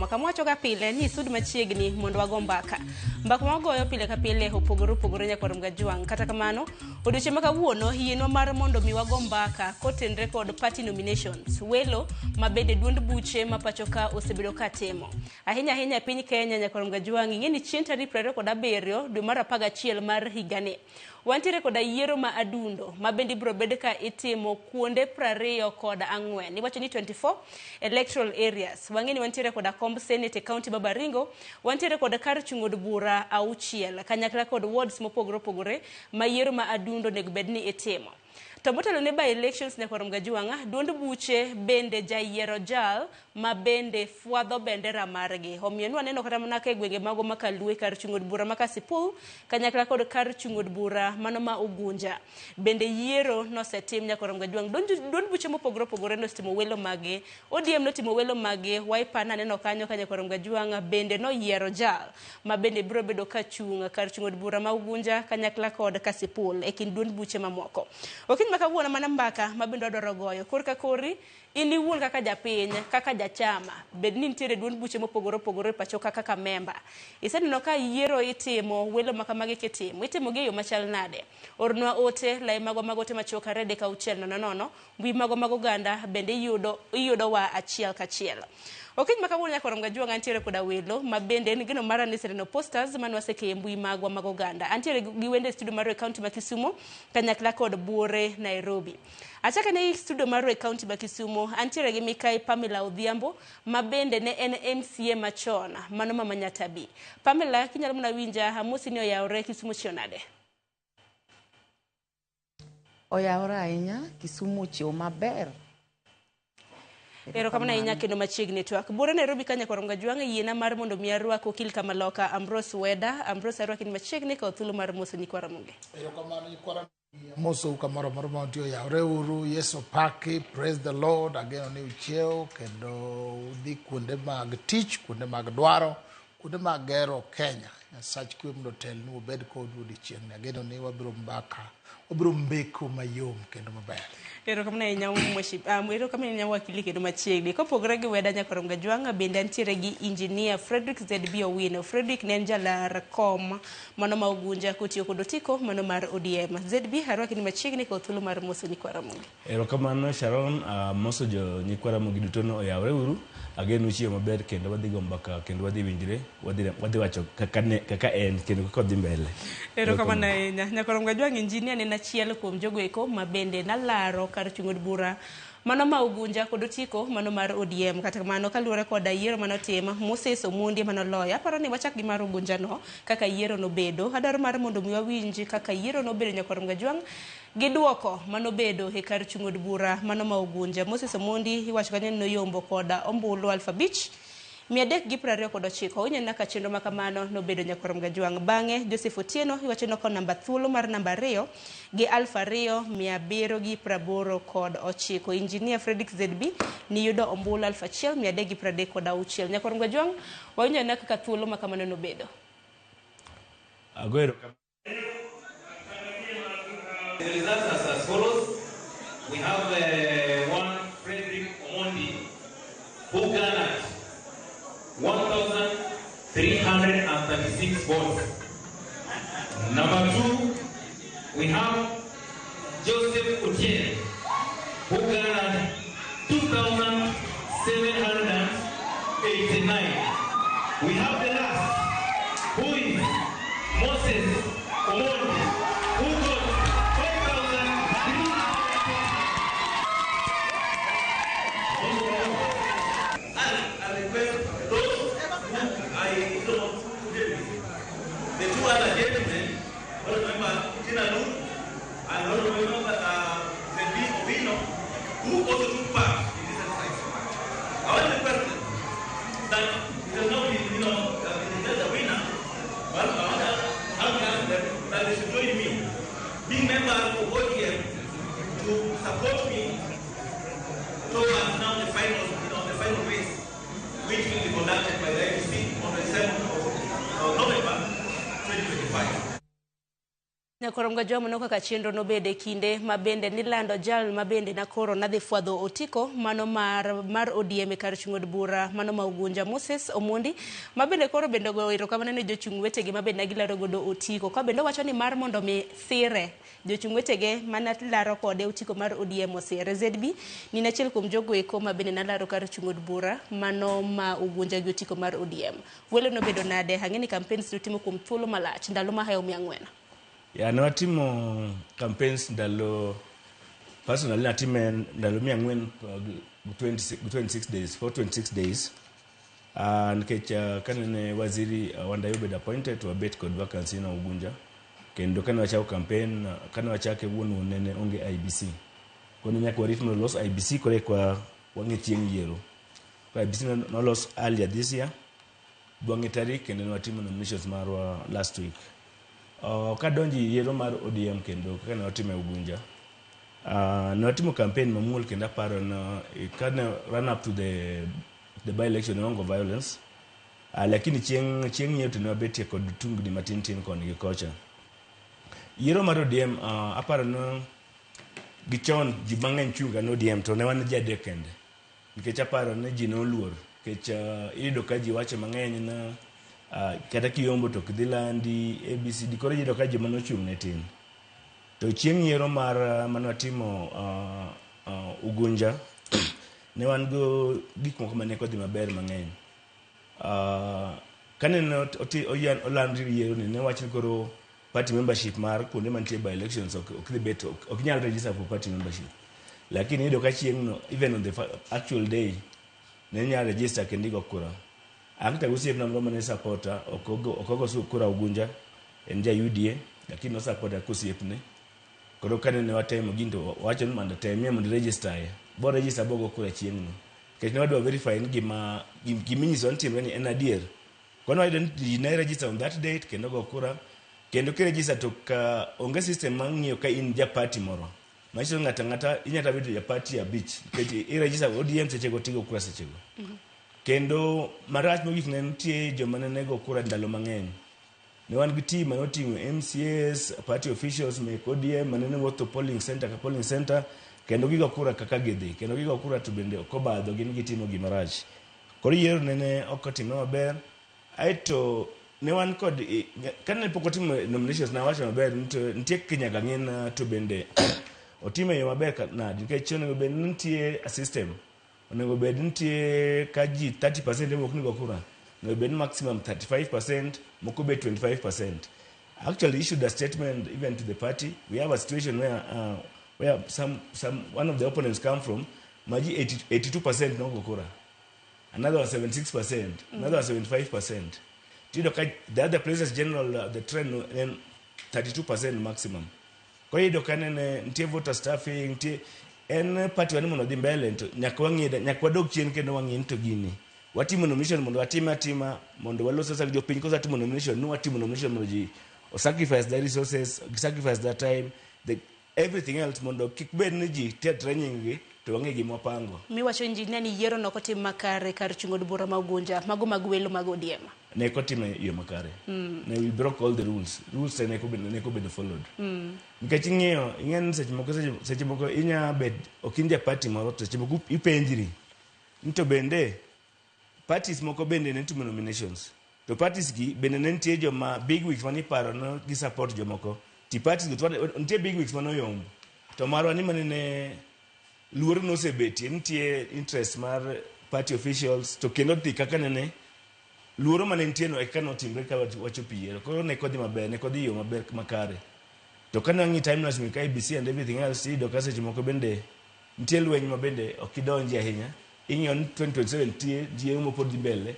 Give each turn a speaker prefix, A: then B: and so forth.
A: itimo. Kamwacho ka pile ni sud machiegni mondo wago mbaka. Mbaka magoyo pile ka pile opogore nyakwarom Gajwang'. Kata kamano, odiochieng' ma kawuono yienwa mar mondo mi wago mbaka kotenre kod party nominations. Welo mabende duond buche ma pacho ka osebedo ka timo. Ahinya piny Kenya nyakwarom Gajwang' ing'eni chieng' tarik 27 dwe mar 11 mar higani. Wantiere koda yiero ma adundo ma bende biro bedo ka itimo kuonde 24 iwacho ni 24 electoral areas. Wang'eni wantiere koda komb Senate e kaunti ma Baringo, wantiere koda kar chung' od bura 6 kanyakla kod wards mopogore ma yiero ma adundo nego bed ni itimo. To motelo ne by elections nyakwarom Gajwang', duond buche bende jayiero jal ma bende fwadho bendera margi. Omiyo nwaneno kata mana ka gwenge mago makalue kar chung' od bura ma Kasipul kanyakla kod kar chung' od bura mano ma Ugunja. Bende yiero nosetim nyakwarom Gajwang'. Duond buche mopogore notimo welo mage. ODM notimo welo mage. Wiper naneno kanyo ka nyakwarom Gajwang' bende noyiero jal ma bende biro bedo ka chung' kar chung' od bura ma Ugunja kanyakla kod Kasipul e kind duond buche mamoko. Okiny makawuono mana mbaka mabendo adwaro goyo korka kori ini wuon kaka japiny kaka jachama bed ni nitiere duond buche mopogore pacho kaka member. Iseneno ka yiero itimo welo makamage itimo gi yo machal nade. Ornwa ote lai mago te machoka rede ka uchiel nono mbui mago ganda bende iyudo wa achiel kachiel. Okiny makawuono nyakwarom Gajwang' antiere koda welo ma bende en gino mara ni sereno posters manu waseke mbui magwa mago ganda. Antiere gi wende studio maro e kaunti ma Kisumu kanyakla kod Buore Nairobi. Achaka ne studio maro e kaunti ma Kisumu antiere gi Mikai Pamela Odhiambo ma bende ne en MCA machon mano mama Nyatabi. Pamela kinyalo mna winja amosi ni oyawre Kisumu chionade.
B: Oyawre ahinya Kisumu chio maber.
A: Ero kama na inya kendo machiegni twak. Buore Nairobi ka nyakwarom Gajwang' yiena mar mondo mi arwako okil Kamaloka Ambrose Weda. Ambrose arwaki ni machiegni ka thuolo mar moso Nyikwaromoge.
C: Ero kama na Nyikwaromoge moso kamoro mantio yawre uru Yesu paki, praise the Lord, ageno ni ucheo kendo udhi kuonde mag tich, kuonde mag dwaro, kuonde mag gero Kenya. Sach kwe mondo tel nu obed kod odiochieng' ageno ni wabiro mbaka, wabiro mbeko mayom kendo maber.
A: Ero kama na inya ero kama inya wakili kendo machiegni. Kopogore gi Weda nyakwarom Gajwang' bende antiere gi engineer Frederick ZB Owino. Frederick ne en jalar kom mano ma Ugunja kotiyo kod otiko mano mar ODM. ZB arwaki ni machiegni ka thuolo mar moso Nyikwaromoge.
D: Ero kamano Sharon, moso jo Nyikwaromoge duto no oyawre uru. Ageno chiyo maber kendo wadhi go mbaka kendo wadhi winjire, wadhi wacho kaka en kendo kaka dhi mbele.
A: Ero kama na inya nyakwarom Gajwang' engineer ne achiel kuom jogo eko ma bende nalaro kar chung' od bura mano ma Ugunja kod otiko mano mar ODM. Kata kamano kaluwore koda yiero manotima Moses Omundi manoloyo. Aparo ni wachak gi mar Ugunja no kaka yiero nobedo. Adwaro mar mondo mi wawinji kaka yiero nobedo nyakwarom Gajwang' gi duoko manobedo e kar chung' od bura mano ma Ugunja. Moses Omundi iwacho kanyo ni noyombo koda ombulu Alphabich 329. Onye naka chenro makamano nobedo nyakwarom Gajwang'. Bang'e Joseph Otieno iwacho no namba thuolo mar namba 2 gi 2789. Engineer Frederick ZB ni yudo ombulu 1336. Nyakwarom Gajwang' onye naka thuolo makamano nobedo.
D: Aguero.
E: The results are as follows. We have one Frederick Omondi who garnered 1,336 votes. Number 2, we have Joseph Otieno who garnered 2,789. We have the last, who is Moses Omondi, who got 5,300. I request those who I don't the two other gentlemen, I remember Tina Lu and I remember ZB Owino, who also took part in this exercise. I want to request that it will not be, the winner, but I want to ask them that they should join me, being members of ODM, to support me towards now the final race, which will be conducted by the IEC on the 7th of November 2025.
A: nyakorom ga jomo no kaka chenro no bede kinde mabende nilando jal mabende na koro nadhi fwadho otiko mano mar ODM e kar chung'od bura mano ma Ugunja Moses Omondi mabende koro bende go erokamano ne jochung' wetege mabende nagilaro godo otiko ka bende wacho ni mar mondo mi sire jochung' wetege manalaro kode otiko mar ODM osire ZB ni nachiel kuom jogo eko mabende nalaro kar chung'od bura mano ma Ugunja gi otiko mar ODM welo no bedo nade hang'eni campaigns dutimo kuom thuolo malach ndalo ma hayo 400.
D: Ya ne watimo campaigns ndalo personally natime ndalo 400 26 days for 26 days nikech kanene waziri Wandayo bed appointed to abet kod vacancy na Ugunja kendo kane wachako campaign kane wachake wuono nene onge IBC kono nyaka warit mondo los IBC kore kwa wang'e chieng' yiero kwa IBC no los earlier this year bang'e tarik kendo watimo nominations marwa last week. Kadonji yiero mar ODM kendo kaka ne watimo e Ugunja ne watimo campaign mamuol kendo aparo na kane run up to the by election ongo violence lakini chieng' yiero to ne wabetie kod tungni matin koni gi kocha. Yiero mar ODM aparo na gichon ji mang'eny chunga no ODM to ne wan ji adek kende nikech aparo ne ji noluor nikech iyudo ka ji wacho mang'eny na kata kiyombo to kidhilandi ABCD koro iyudo ka ji manochung' ne tin to chieng' yiero mar manatimo Ugunja ne wan go gik moko mane kodhi maber mang'eny kane olandri yiero ne wacho koro party membership mar kuonde mantie by elections ok nyal register for party membership lakini iyudo ka chieng' no even on the actual day ne nyal register kendo go kura akta gusiep na mroma ne supporter okogo kura Ugunja en ja UDA lakini no supporter kusiepne koro kane ne watemo ginto wacho ni mondo temie mondo register bo register bogo kura chieng' no kech ne wadwa verify ni giminyiso ni timre ni en adier kono wayudo ni ne register on that date kendo go kura kendo ki register to ka onge system mang'iyo ka in ja party moro machiso ng'ata inyata bedo ja party abich kech i register ODM sechego tigo kura sechego kendo marach mogik ne nitie joma ne nego kura ndalo mang'eny ne wan gi team mane oting'o MCAs party officials mek ODM mane ne wuotho polling center ka polling center kendo gigo kura kaka gidhi kendo gigo kura to bende ok obadho gin gitimo gima rach koro yiero ne ok otimo maber aeto ne wan kod kane pok otimo nominations na wacho maber nitie kinyaka ng'en to bende otimo yo maber nadi nikech onego bed nitie a system onego bed nitie ka ji 30% emok nigo kura onego bed maximum 35% moko bed 25%. Actually issued a statement even to the party. We have a situation where one of the opponents come from maji 82% no go kura, another was 76%, another was 75%. The other places general the trend and 32% maximum. Kwa hiyo kanene ntie voter staffing ntie en party wani mono dhi mbele to nyakwa dog chien kendo wang'in to gini watimo nomination mondo atima mondo waloso sasa jo piny kosa timo nomination no watimo nomination mondo ji sacrifice their resources sacrifice their time everything else mondo kik bed ni ji training gi to wang'e gima pango
A: mi wacho injinia ni yiero no kotim makare kar chung'od bura ma Ugunja mago mag welo mag ODM
D: ne kotim yo makare ne we broke all the rules ne ko bedo followed nikech ing'en seche moko inya bed okinja party moro to seche moko ipenjri nto bende parties moko bende ne timo nominations to parties gi bende ne nitie joma big wigs mani paro no gi support jomoko ti parties go nitie big wigs mano yombo to marwa ni manene luor no sebeti nitie interest mar party officials to kendo ti kaka nene luoro mane nitie no ekano timre ka wacho piero koro ne kodhi maber ne kodhi yo maber makare to kana ngi timeless mi IBC and everything else do kase jimoko bende nitie lweny ma bende okidonji ahinya ing'eyo ni 2027 tie jieng' mopod dhi mbele